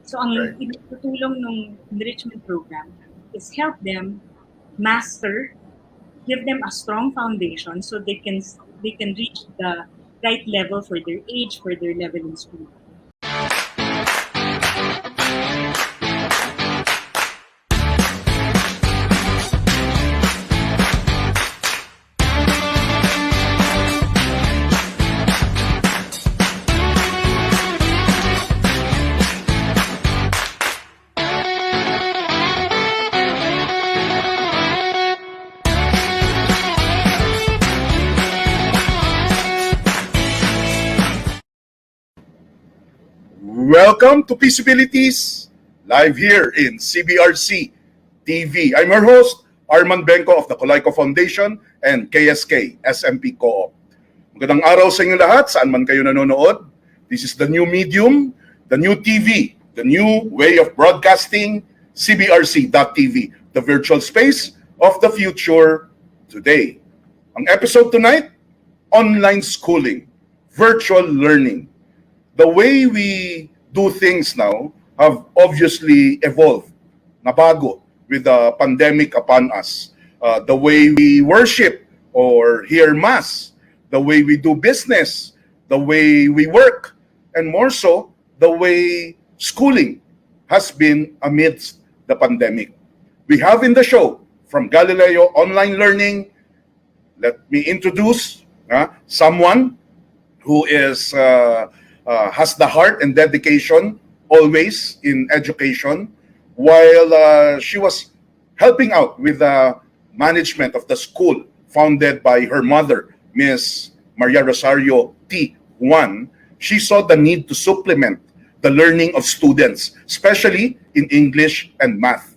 So ang itutulong ng enrichment program is help them master, give them a strong foundation so they can reach the right level for their age, for their level in school. Welcome to Pisobilities, live here in CBRC TV. I'm your host, Arman Benko of the Colaiko Foundation and KSK SMP Co-op. Magandang araw sa inyo lahat, saan man kayo nanonood. This is the new medium, the new TV, the new way of broadcasting, CBRC.TV, the virtual space of the future today. Ang episode tonight, online schooling, virtual learning. The way we do things now have obviously evolved, nabago with the pandemic upon us. The way we worship or hear mass, the way we do business, the way we work, and more so, the way schooling has been amidst the pandemic. We have in the show from Galileo Online Learning, let me introduce someone who is has the heart and dedication always in education, while she was helping out with the management of the school founded by her mother, Miss Maria Rosario T. Juan. She saw the need to supplement the learning of students, especially in English and math.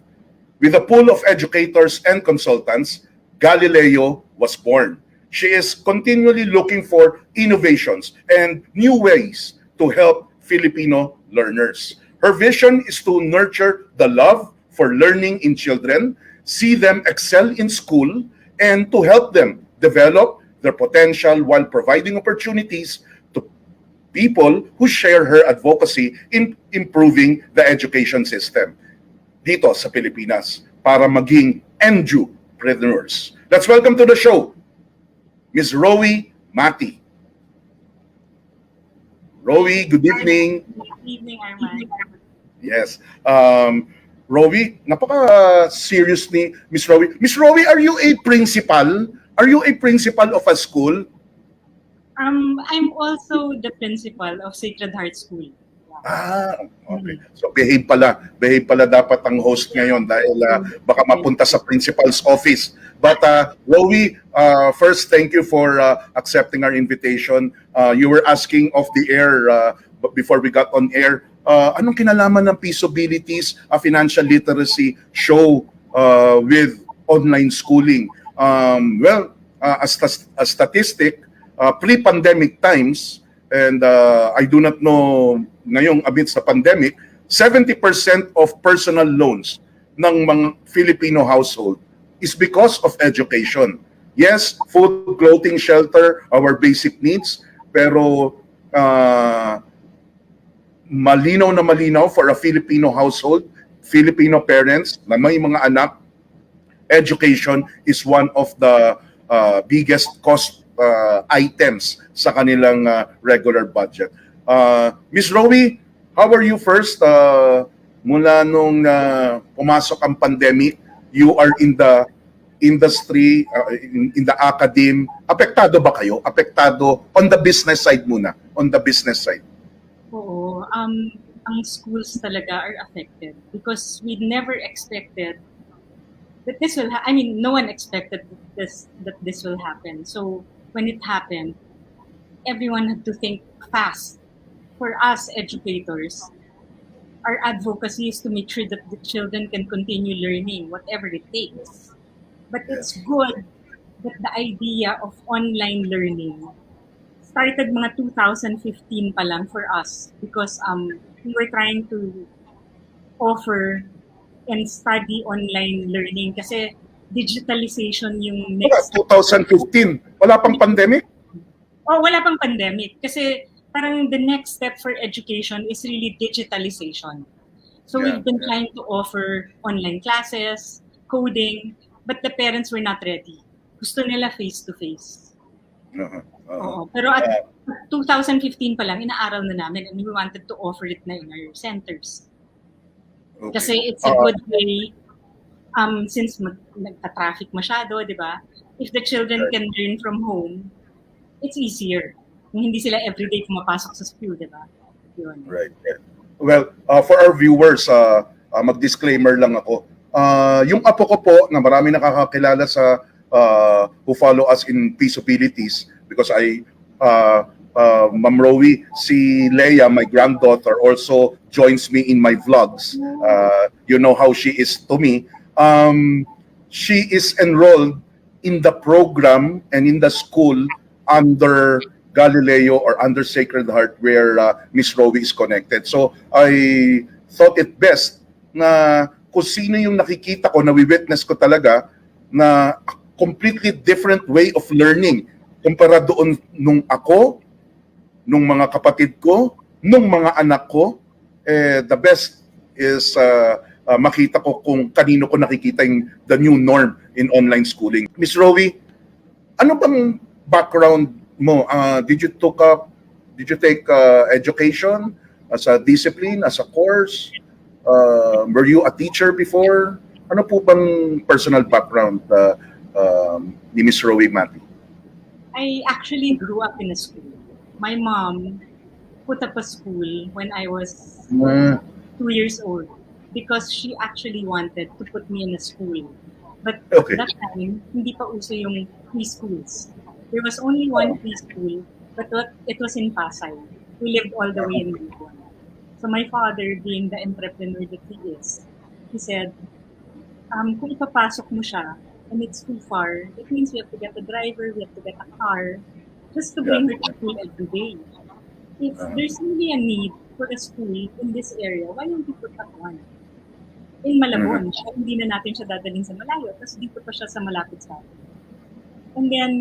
With a pool of educators and consultants, Galileo was born. She is continually looking for innovations and new ways to help Filipino learners. Her vision is to nurture the love for learning in children, see them excel in school, and to help them develop their potential while providing opportunities to people who share her advocacy in improving the education system dito sa Pilipinas para maging entrepreneurs. Let's welcome to the show, Ms. Rowie Mati. Rowie, good evening. Good evening, Arman. Yes. Rowie, napaka-serious ni Miss Rowie. Miss Rowie, are you a principal? Are you a principal of a school? I'm also the principal of Sacred Heart School. Okay. So behave pala dapat ang host ngayon dahil baka mapunta sa principal's office. But Rowie, first thank you for accepting our invitation. You were asking off the air before we got on air, anong kinalaman ng Pisobilities, a financial literacy show with online schooling? As a statistic, pre-pandemic times, and I do not know ngayong amidst the pandemic, 70% of personal loans ng mga Filipino household is because of education. Yes, food, clothing, shelter, our basic needs, pero malinaw for a Filipino household, Filipino parents na may mga anak, education is one of the biggest cost items sa kanilang regular budget. Ms. Rowie, how are you first? Mula nung pumasok ang pandemic, you are in the industry, in the academe. Apektado ba kayo? Apektado on the business side muna, on the business side. Oo, ang schools talaga are affected because we never expected that this will no one expected that this will happen. So when it happened, everyone had to think fast. For us educators, our advocacy is to make sure that the children can continue learning whatever it takes. But it's good that the idea of online learning started mga 2015 pa lang for us because we were trying to offer and study online learning kasi digitalization yung next. 2015, wala pang pandemic? Wala pang pandemic kasi parang the next step for education is really digitalization. So Yeah. we've been trying to offer online classes, coding, but the parents were not ready. Gusto nila face-to-face. Uh-huh. Uh-huh. Oo. Pero at 2015 pa lang, inaaral na namin and we wanted to offer it na in our centers. Kasi Okay. it's a good way, since nagka-traffic masyado, di ba? If the children Right. can learn from home, it's easier. Kung hindi sila everyday pumapasok sa school, di ba? Yun. Right. Well, for our viewers, mag-disclaimer lang ako. Yung apo ko po, na marami nakakakilala sa who follow us in Pisobilities, because Ma'am Rowie, si Leia, my granddaughter, also joins me in my vlogs. You know how she is to me. She is enrolled in the program and in the school under Galileo or under Sacred Heart where Miss Rowie is connected. So I thought it best na kung sino yung nakikita ko, na-witness ko talaga na completely different way of learning kumpara doon nung ako, nung mga kapatid ko, nung mga anak ko. The best is makita ko kung kanino ko nakikita yung the new norm in online schooling. Miss Rowie, ano bang background mo? Did you take education as a discipline, as a course? Were you a teacher before? Ano po bang personal background ni Miss Rowie Mati? I actually grew up in a school. My mom put up a school when I was 2 years old because she actually wanted to put me in a school. But Okay. that time, hindi pa uso yung preschools. There was only one preschool, but it was in Pasay. We lived all the way in Luzon. So my father, being the entrepreneur that he is, he said, kung ipapasok mo siya and it's too far, it means we have to get a driver, we have to get a car, just to bring her to school every day. If there's really a need for a school in this area, why don't we put up one? In Malabon, hindi na natin siya dadalhin sa malayo, tapos dito pa siya sa malapit sa atin. And then,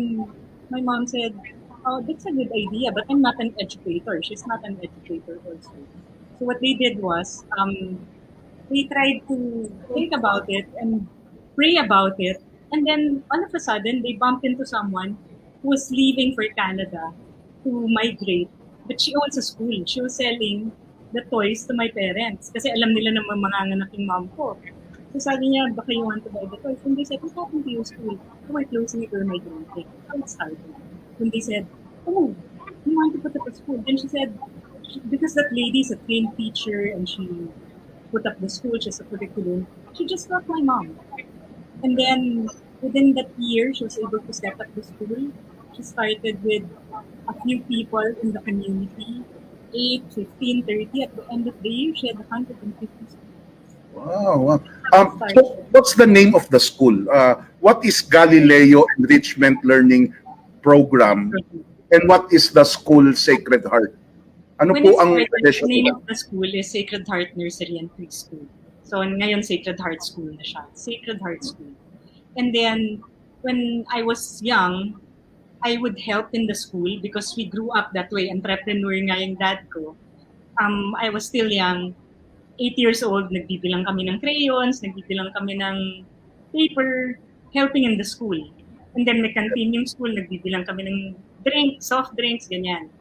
my mom said, oh, that's a good idea, but I'm not an educator. She's not an educator also. So what they did was, they tried to think about it and pray about it. And then all of a sudden, they bumped into someone who was leaving for Canada to migrate. But she owns a school. She was selling the toys to my parents. Kasi alam nila na manganganak yung mom ko. So sabi niya, baka you want to buy the toys. And they said, what's happened to your school? Oh, we're closing it or migrating. So it started. When they said, oh, you want to put up a school? Then she said, because that lady is a trained teacher and she put up the school, she's a curriculum, she just got my mom. And then within that year, she was able to set up the school. She started with a few people in the community, 8, 15, 30. At the end of the year, she had 150 students. Wow. So what's the name of the school? What is Galileo Enrichment Learning Program? And what is the school Sacred Heart? Ano When po it ang started, the name of the school is Sacred Heart Nursery and Preschool. So ngayon Sacred Heart School na siya. Sacred Heart School. And then when I was young, I would help in the school because we grew up that way. Entrepreneur nga yung dad ko. I was still young. 8 years old, nagbibilang kami ng crayons, nagbibilang kami ng paper, helping in the school. And then may canteen yung school, nagbibilang kami ng drinks, soft drinks, ganyan.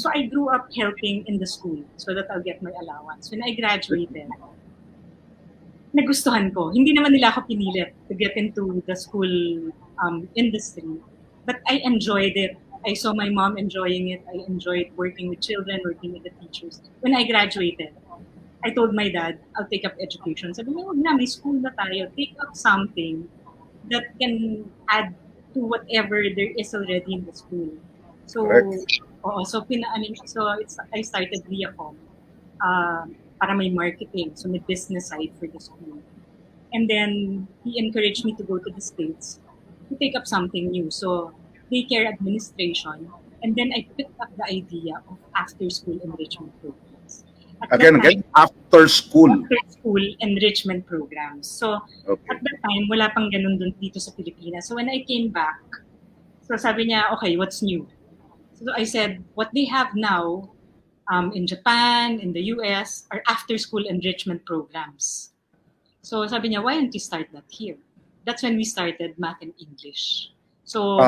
So I grew up helping in the school so that I'll get my allowance. When I graduated, nagustuhan ko. Hindi naman nila ako pinilit to get into the school industry. But I enjoyed it. I saw my mom enjoying it. I enjoyed working with children, working with the teachers. When I graduated, I told my dad, I'll take up education. Sabi niya, wag na, may school na tayo. Take up something that can add to whatever there is already in the school. So, I started Viacom para may marketing, so may business side for the school. And then he encouraged me to go to the States to take up something new. So daycare administration, and then I picked up the idea of after school enrichment programs. Again, after school enrichment programs. So at that time, wala pang ganun dun dito sa Pilipinas. So when I came back, so sabi niya, okay, what's new? So I said, what they have now in Japan, in the US, are After School Enrichment Programs. So sabi niya, why don't you start that here? That's when we started Math and English. So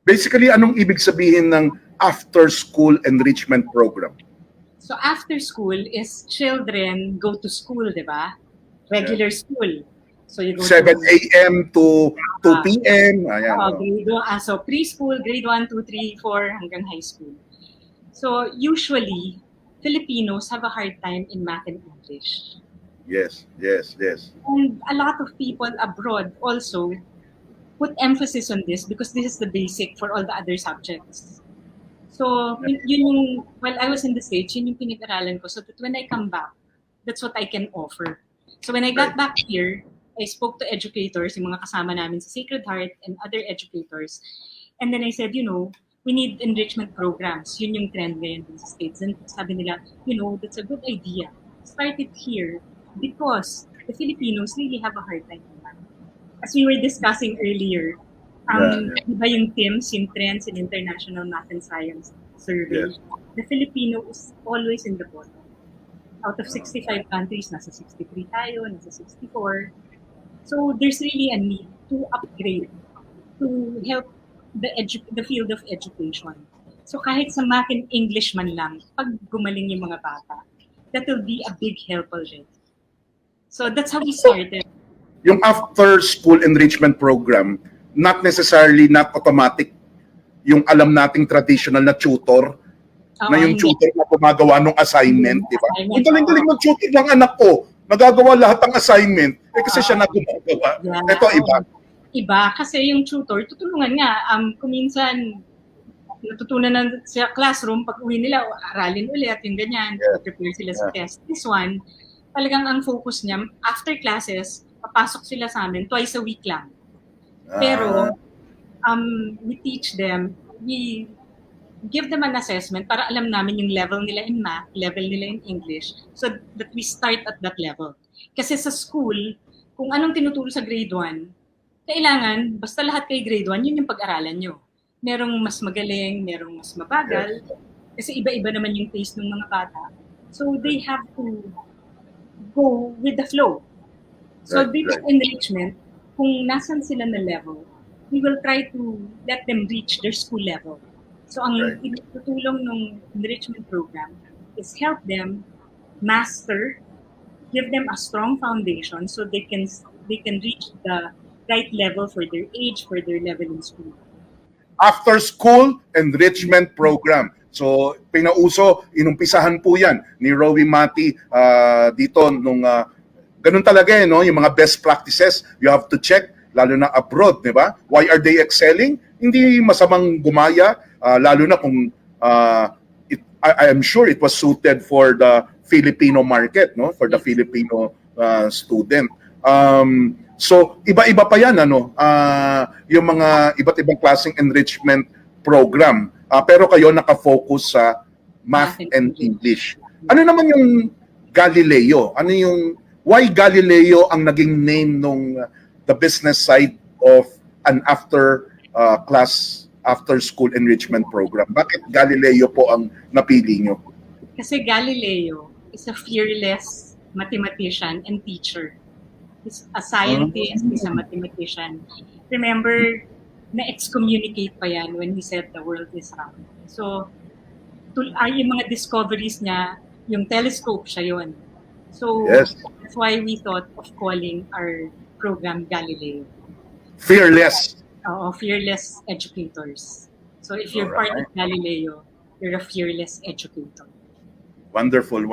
Basically, anong ibig sabihin ng After School Enrichment Program? So after school is children go to school, di ba? Regular school. So you go 7 to a.m. to 2 p.m. Ayan. grade 1, so preschool, grade 1, 2, 3, 4 hanggang high school. So usually Filipinos have a hard time in Math and English. Yes. And a lot of people abroad also put emphasis on this because this is the basic for all the other subjects. So, yun yung, while I was in the States, yun yung pinag-aralan ko. So that when I come back, that's what I can offer. So when I got back here, I spoke to educators, yung mga kasama namin sa Sacred Heart and other educators. And then I said, we need enrichment programs. Yun yung trend ngayon in the States. And sabi nila, that's a good idea. Start it here because the Filipinos really have a hard time in math. As we were discussing earlier, diba yung TIMS, yung Trends in International Math and Science Survey, the Filipino is always in the bottom. Out of 65 countries, nasa 63 tayo, nasa 64. So there's really a need to upgrade, to help the field of education. So kahit sa Math and English man lang, pag gumaling yung mga bata, that will be a big help already. So that's how we started. Yung After School Enrichment Program, not automatic yung alam nating traditional na tutor, na yung tutor na gumagawa ng assignment, di ba? Ang galing-galing mag-tutor ng anak ko, nagagawa lahat ng assignment, kasi siya na gumagawa. Ito, iba. Iba, kasi yung tutor, tutulungan nga. Kung minsan, natutunan na sa classroom, pag uwi nila, aralin ulit, yung ganyan, prepare sila sa test. This one, talagang ang focus niya, after classes, papasok sila sa amin twice a week lang. Pero, we teach them, we give them an assessment para alam namin yung level nila in math, level nila in English, so that we start at that level. Kasi sa school, kung anong tinuturo sa grade 1, kailangan, basta lahat kay grade 1, yun yung pag-aralan nyo. Merong mas magaling, merong mas mabagal, kasi iba-iba naman yung taste ng mga bata. So they have to go with the flow. So dito sa enrichment, kung nasan sila na level, we will try to let them reach their school level. So ang tutulong ng enrichment program is help them master, give them a strong foundation so they can reach the right level for their age, for their level in school. After School Enrichment Program. So, pinauso, inumpisahan po yan ni Rowie Mati dito nung ganun talaga yung mga best practices you have to check, lalo na abroad, di ba? Why are they excelling? Hindi masamang gumaya, lalo na kung I am sure it was suited for the Filipino market, no? For the Filipino student. So iba-iba pa yan yung mga iba't ibang klaseng enrichment program. Pero kayo naka-focus sa Math and English. Ano naman yung Galileo? Why Galileo ang naging name nung the business side of an after school enrichment program? Bakit Galileo po ang napili nyo? Kasi Galileo is a fearless mathematician and teacher. He's a scientist, he's a mathematician. Remember, na-excommunicate pa yan when he said the world is round. So, yung mga discoveries niya, yung telescope siya yun. So, that's why we thought of calling our program Galileo. Fearless. Fearless educators. So, if you're part of Galileo, you're a fearless educator. Wonderful.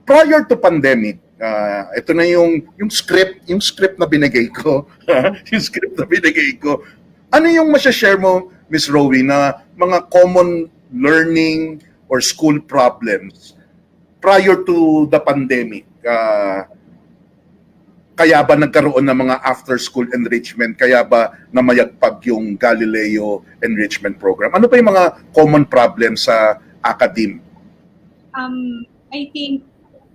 Prior to pandemic, ito na yung script na binigay ko. Yung script na binigay ko. Ano yung masya-share mo, Miss Rowie, na mga common learning or school problems prior to the pandemic? Kaya ba nagkaroon ng mga after-school enrichment? Kaya ba namayagpag yung Galileo Enrichment Program? Ano pa yung mga common problems sa academe? I think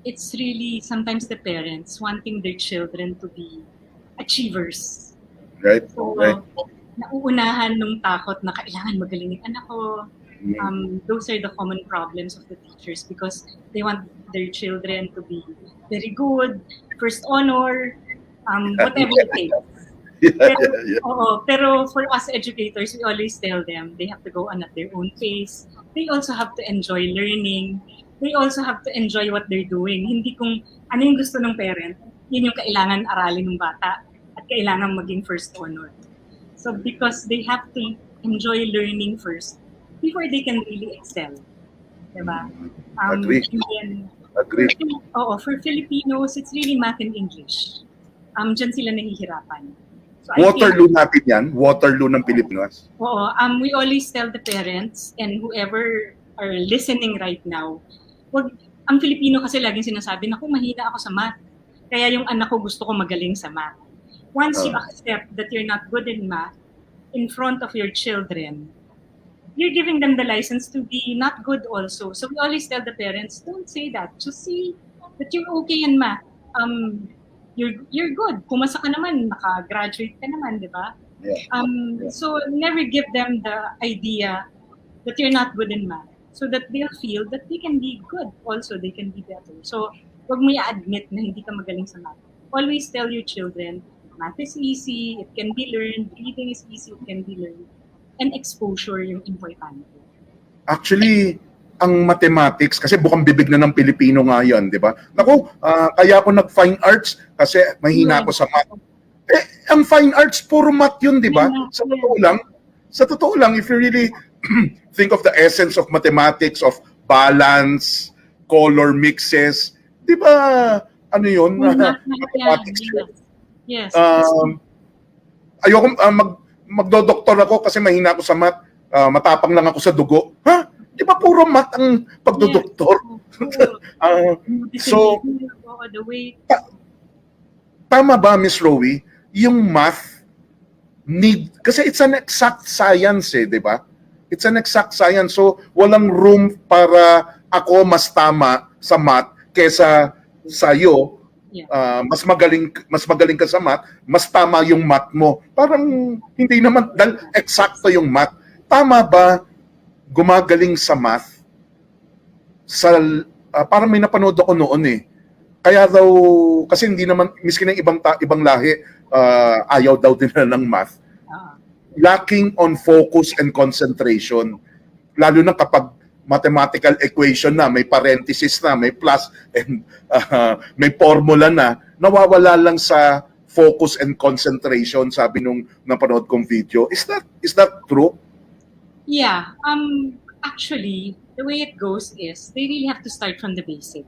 it's really sometimes the parents wanting their children to be achievers. Right. So, nauunahan nung takot na kailangan magaling yung anak ko. Those are the common problems of the teachers because they want their children to be very good, first honor, whatever it takes. Yeah, Pero, yeah, yeah. pero for us educators, we always tell them they have to go on at their own pace. They also have to enjoy learning. They also have to enjoy what they're doing. Hindi kung ano yung gusto ng parent, yun yung kailangan aralin ng bata at kailangan maging first honor. So because they have to enjoy learning first before they can really excel. Diba? Agree. And then, Agree. for Filipinos, it's really math and English. Diyan sila nahihirapan. So Waterloo natin yan. Waterloo ng Pilipinas. We always tell the parents and whoever are listening right now, ang Filipino kasi laging sinasabi na kung mahina ako sa math, kaya yung anak ko gusto ko magaling sa math. Once you accept that you're not good in math in front of your children, you're giving them the license to be not good also. So we always tell the parents, don't say that. Just say that you're okay in math. You're good. Pumasa ka naman, naka-graduate ka naman, di ba? Yeah. So never give them the idea that you're not good in math so that they'll feel that they can be good also, they can be better. So wag mo i-admit na hindi ka magaling sa math. Always tell your children, math is easy, it can be learned, reading is easy, it can be learned, and exposure yung importante. Actually, ang mathematics, kasi bukang bibig na ng Pilipino nga yan, di ba? Naku, kaya ako nag-fine arts kasi mahina ako sa math. Ang fine arts, puro math yun, di ba? Sa totoo lang, if you really think of the essence of mathematics, of balance, color mixes, di ba, ano yun? Mathematics yun. Yes. Ayoko, magdodoktor ako kasi mahina ako sa math, matapang lang ako sa dugo. Ha? Di ba puro math ang pagdodoktor? So, tama ba, Miss Rowie? Yung math kasi it's an exact science di ba? It's an exact science. So, walang room para ako mas tama sa math kesa sa'yo. Mas magaling ka sa math, mas tama yung math mo. Parang hindi naman, dahil eksakto yung math. Tama ba gumagaling sa math? Parang may napanood ako noon Kaya daw, kasi hindi naman, miskin ng ibang lahi, ayaw daw din ng math. Lacking on focus and concentration. Lalo na kapag mathematical equation na, may parenthesis na, may plus, and may formula na, nawawala lang sa focus and concentration, sabi nung napanood kong video. Is that true? Yeah. Actually, the way it goes is they really have to start from the basic.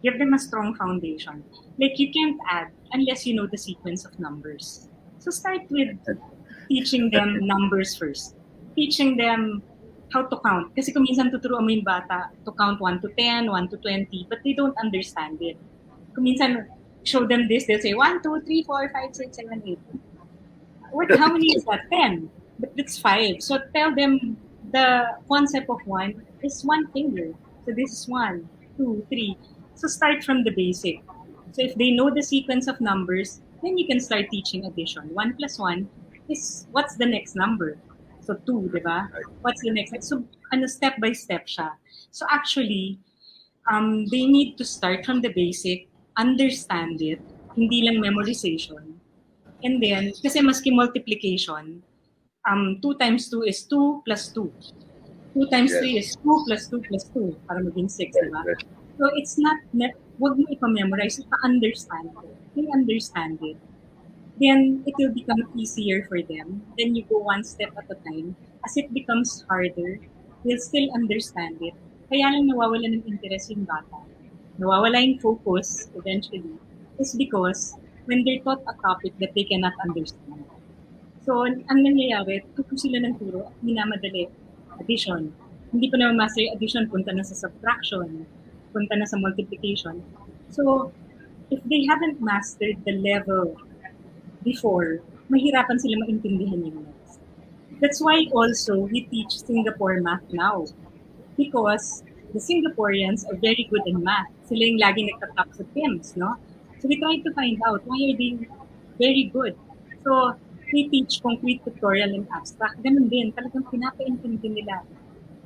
Give them a strong foundation. Like you can't add unless you know the sequence of numbers. So start with teaching them numbers first. Teaching them how to count. Kasi kung minsan tuturuan mo yung bata to count 1 to 10, 1 to 20, but they don't understand it. Kung minsan show them this, they'll say 1, 2, 3, 4, 5, 6, 7, 8. How many is that? 10. But it's 5. So tell them the concept of 1 is 1 finger. So this is 1, 2, 3. So start from the basic. So if they know the sequence of numbers, then you can start teaching addition. 1 plus 1 is, what's the next number? So 2, di ba? What's the next? So step by step siya. So actually, they need to start from the basic, understand it, hindi lang memorization. And then, kasi maski multiplication, 2 times 2 is 2 plus 2. 2 times 3 is 2 plus 2 plus 2 para maging 6, di ba? So it's not, wag mo ipa-memorize, ipa-understand it. They understand it. Then it will become easier for them. Then you go one step at a time. As it becomes harder, they'll still understand it. Kaya lang nawawala ng interest yung bata. Nawawala yung focus eventually. Is because when they're taught a topic that they cannot understand. So, ang nangyayari, turo sila ng turo at minamadali. Addition. Hindi pa naman master yung addition, punta na sa subtraction, punta na sa multiplication. So, if they haven't mastered the level before, mahirapan sila maintindihan yung maths. That's why also we teach Singapore math now. Because the Singaporeans are very good in math. Sila yung laging nagtatap sa TIMS, no? So we try to find out why are they very good. So we teach concrete, pictorial, and abstract. Ganun din, talagang pinapaintindi nila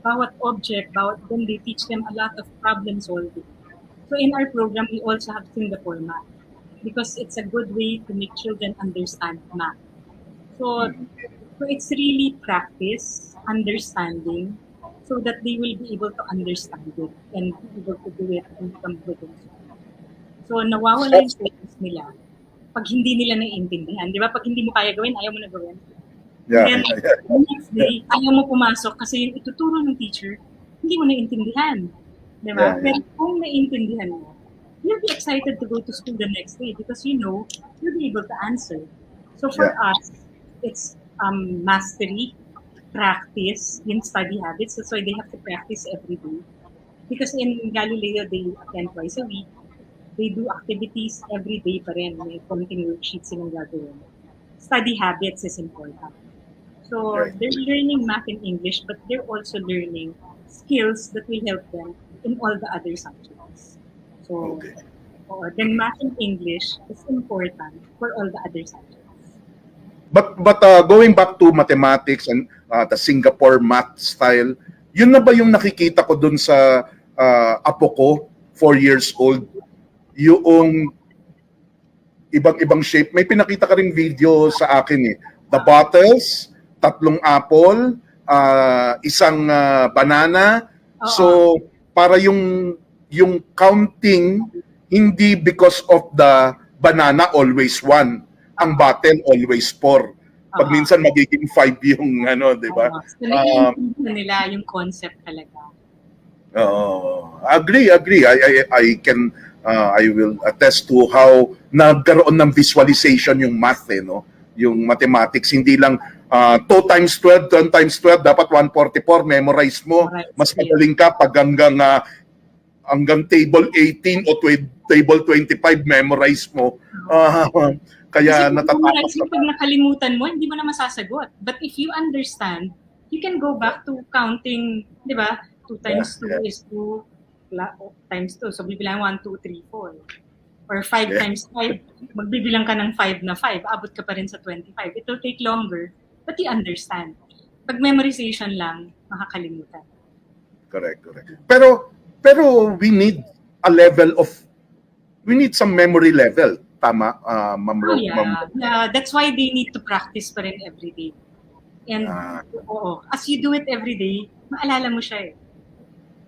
bawat object, then they teach them a lot of problem solving. So in our program, we also have Singapore math because it's a good way to make children understand math. So, so it's really practice, understanding, so that they will be able to understand it and be able to do it and become good in school. So nawawala yung focus nila pag hindi nila naiintindihan. Di ba? Pag hindi mo kaya gawin, ayaw mo na gawin. Yeah, And then, yeah. the next day, ayaw mo pumasok kasi yung ituturo ng teacher, hindi mo naiintindihan. Di ba? Yeah, yeah. Pero kung naiintindihan mo, you'll be excited to go to school the next day because you know you'll be able to answer. So for us, it's mastery, practice in study habits. That's why they have to practice every day. Because in Galileo, they attend twice a week. They do activities every day pa rin. May konting worksheets silang gagawin. Study habits is important. So Right. they're learning math and English, but they're also learning skills that will help them in all the other subjects. So Okay. then math and English is important for all the other subjects. But going back to mathematics and the Singapore math style, yun na ba yung nakikita ko dun sa apo ko, 4 years old, yung ibang shape. May pinakita ka ring video sa akin eh. The bottles, 3 apple, isang banana. So para yung counting hindi because of the banana always 1, ang bottle always 4. Pag minsan magiging 5 yung ano, 'di ba? So naiintindihan nila yung concept talaga. Agree. I will attest to how nagkaroon ng visualization yung math no? Yung mathematics, hindi lang 2 times 12, 10 times 12, dapat 144, memorize mo. Mas magaling ka pag hanggang table 18 o table 25, memorize mo. Kaya natatakot ka. Pag nakalimutan mo, hindi mo na masasagot. But if you understand, you can go back to counting, di ba? 2 times 2 is 2 times 2. So, bibilang 1, 2, 3, 4. Or 5 times 5, magbibilang ka ng 5 na 5. Abot ka pa rin sa 25. It will take longer, but you understand. Pag memorization lang, makakalimutan. Correct. Pero we need some memory level. Tama, Ma'am Ro? Yeah, that's why they need to practice pa rin every day. And as you do it every day, maalala mo siya eh.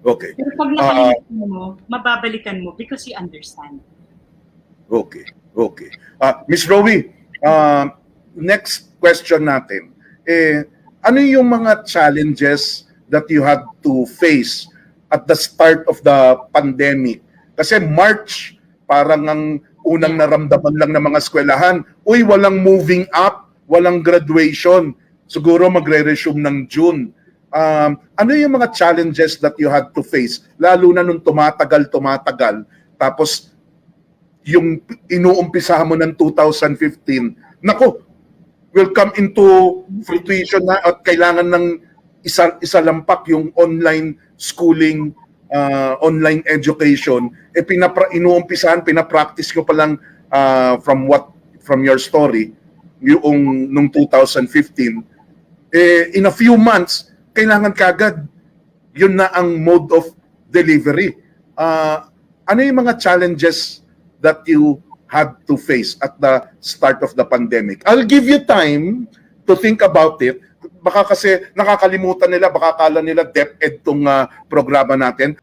Okay. Pero pag nakalimutan mo, mababalikan mo because you understand. Okay. Miss Rowie, next question natin. Ano yung mga challenges that you had to face at the start of the pandemic? Kasi March, parang ang unang naramdaman lang ng mga eskwelahan, walang moving up, walang graduation. Siguro magre-resume ng June. Ano yung mga challenges that you had to face? Lalo na nung tumatagal, tapos yung inuumpisahan mo ng 2015, nako, will come into fruition na at kailangan ng isa lampak yung online schooling, online education, inuumpisahan, pinapractice ko pa lang from your story, yung nung 2015, in a few months, kailangan kagad, yun na ang mode of delivery. Ano yung mga challenges that you had to face at the start of the pandemic? I'll give you time to think about it. Baka kasi nakakalimutan nila, baka kala nila DepEd tong programa natin.